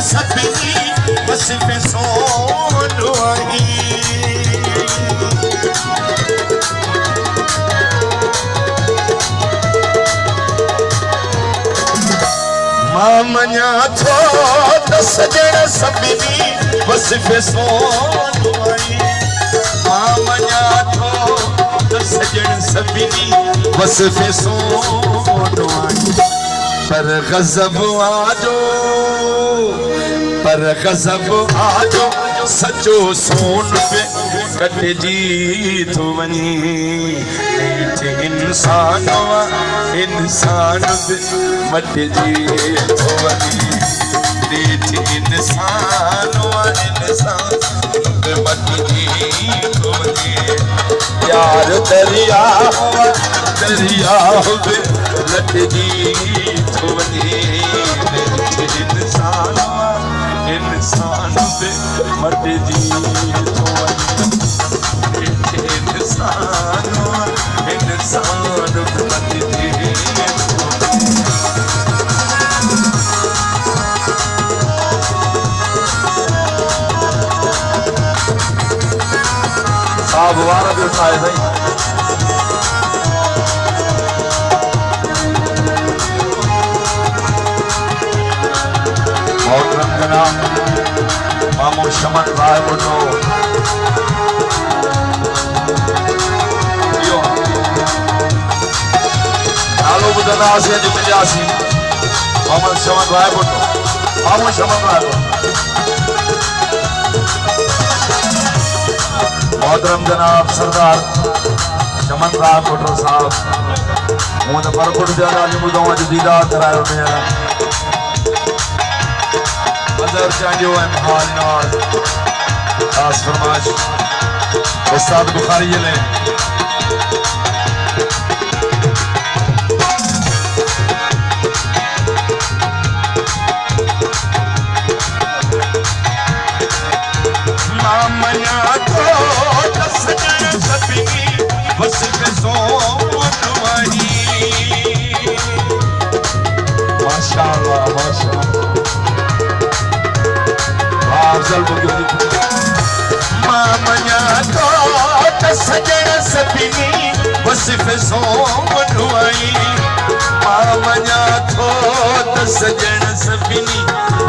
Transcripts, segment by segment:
सभिनी वसिफ़े सोन आई मां मञा थो त सजण सभिनी वसिफ़े सोन आई मां मञा थो त सजण सभिनी वसिफ़े सोन आई पर गज़ब आजो सचो सोन पे कटजी थो वञे नेठ इंसान पे मटजी थो वञे नेठ इंसान पे मटजी थो वञे यार दरिया पे लटजी थो वञे नेठ इंसान पे मटजी थो वञे इंसान पे मटजी साहब वारा भी उठाए भाई मामू शमन राय बुढ़ो नालो बुधंदा से अॼु मिलियासीं मोहम्मद शमन राय बुढ़ो मामू शमन राय मोहतरम जनाब सरदार शमन राय बुढ़ो साहब हूं तो परपुर जनाब ॿुधो अॼु दीदार करायो मेरा मदर चांजो हाल नाल खास फरमाइश उस्ताद बुखारी ने मां मञा थो त सजण सभिनी वसिफ़े सोन आई माशाअल्लाह माशाअल्लाह मां मञा थो त सजण सभिनी वसिफ़े सोन आई मां मञा थो त सजण सभिनी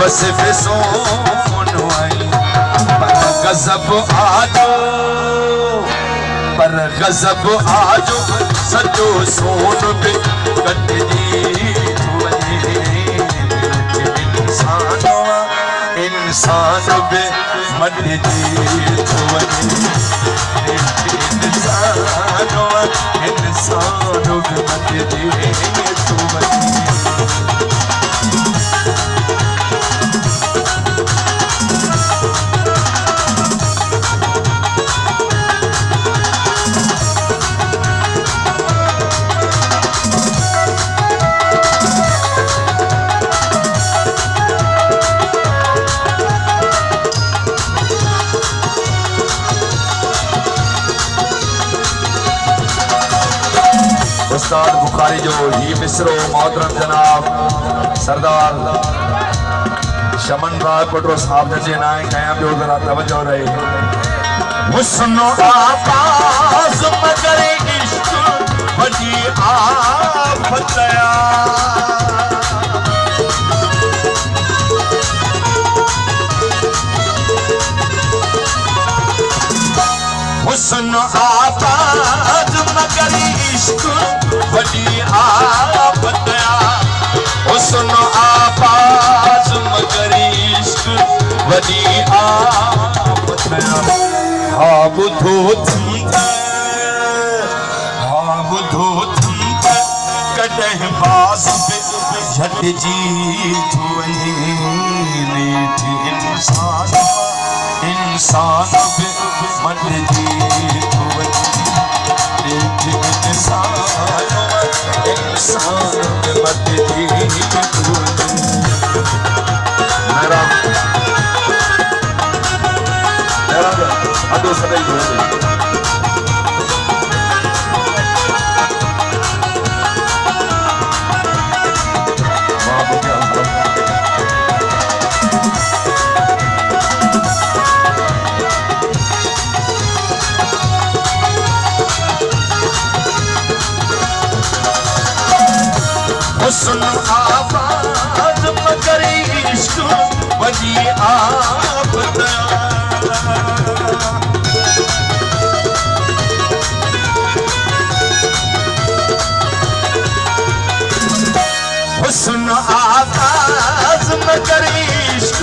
वसिफ़े सोन आई पर गज़ब आजो सचो सोन पे कटजी थो वञे इंसान पे मटजी थो वञे इंसान पे मटजी थो वञे उस्ताद बुखारी जो ही मिसरो मोहतरम जनाब सरदार शमन राय पटो साहब जे नाए कया पियो जरा तवज्जो रहे हुस्न आवाज मगर इश्क वजी आफत हुस्न आवाज मगर इश्क वजी आफत हुस्न आवाज मगर इश्क वजी आफत हाँ बुधो थी कॾहिं बाज़ पे झटिजी थो वञे नेठ इंसान पे मटजी थो वञे नेठ इंसान पे मटजी थो वञे अदो सदाई हुस्न आवाज मगर इश्क वजी आप हुस्न आवाज मगर इश्क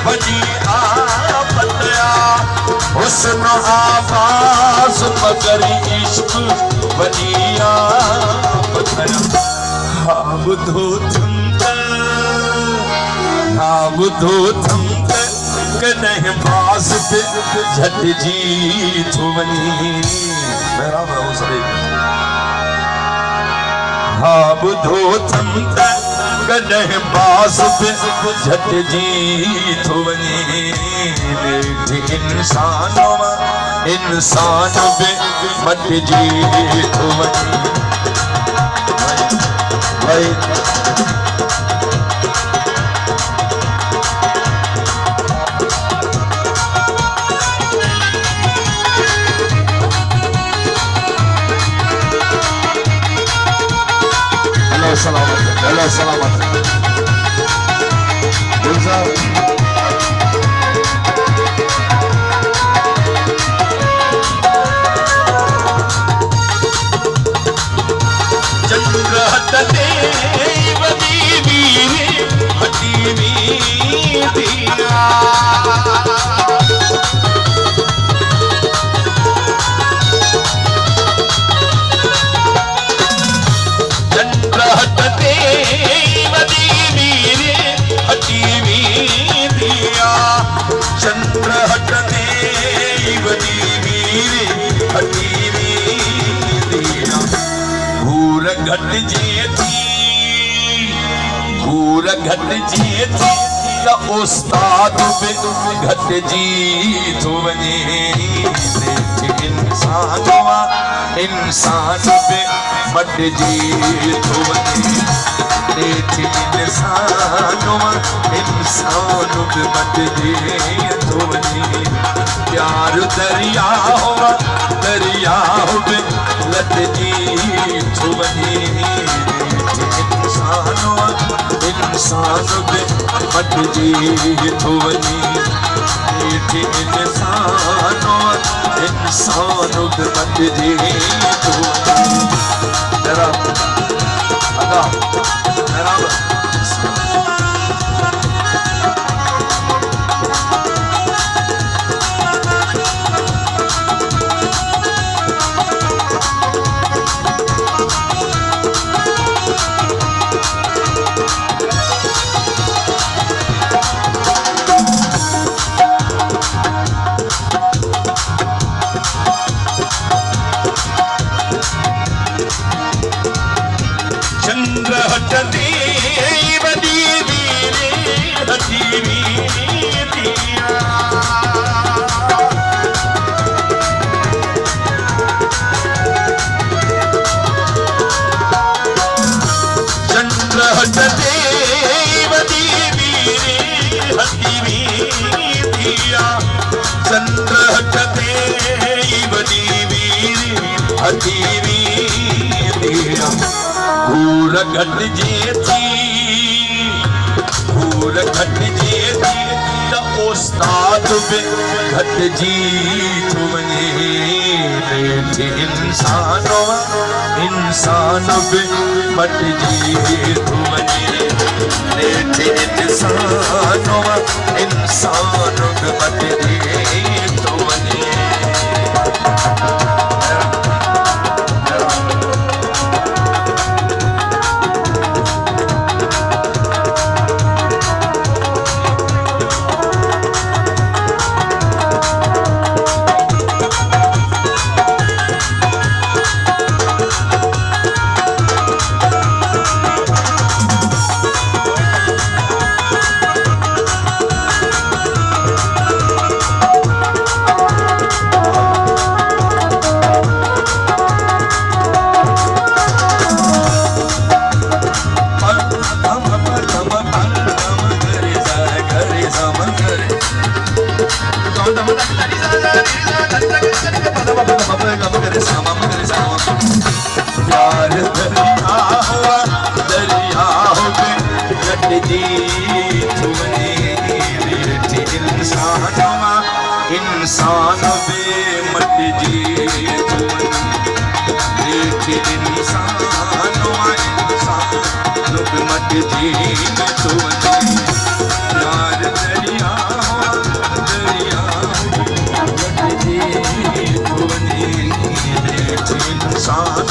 वजी आप हुस्न आवाज मगर इश्क वजी आप बुधो थमक कॾहिं बास ते झट जी थो वञे हा बुधो थमक कॾहिं बास ते झट जी थो वञे नेठि इंसान बि मटिजी थो वञे Allah selamat. चंद्र हटते वदी वीर हटी दिया घटिजे थी त उस्ताद बि घटिजी थो वञे इंसान बि मटिजी थो वञे इंसान बि मटिजी थो वञे प्यार दरिया बि लटजी थो वञे इंसान बि मटिजी थो वञे इंसान बि मटिजी थो घटिजे थी त उस्ताद बि घटिजी थो वञे इंसान बि मटिजी थो वञे इंसान बि मटिजी थो वञे शान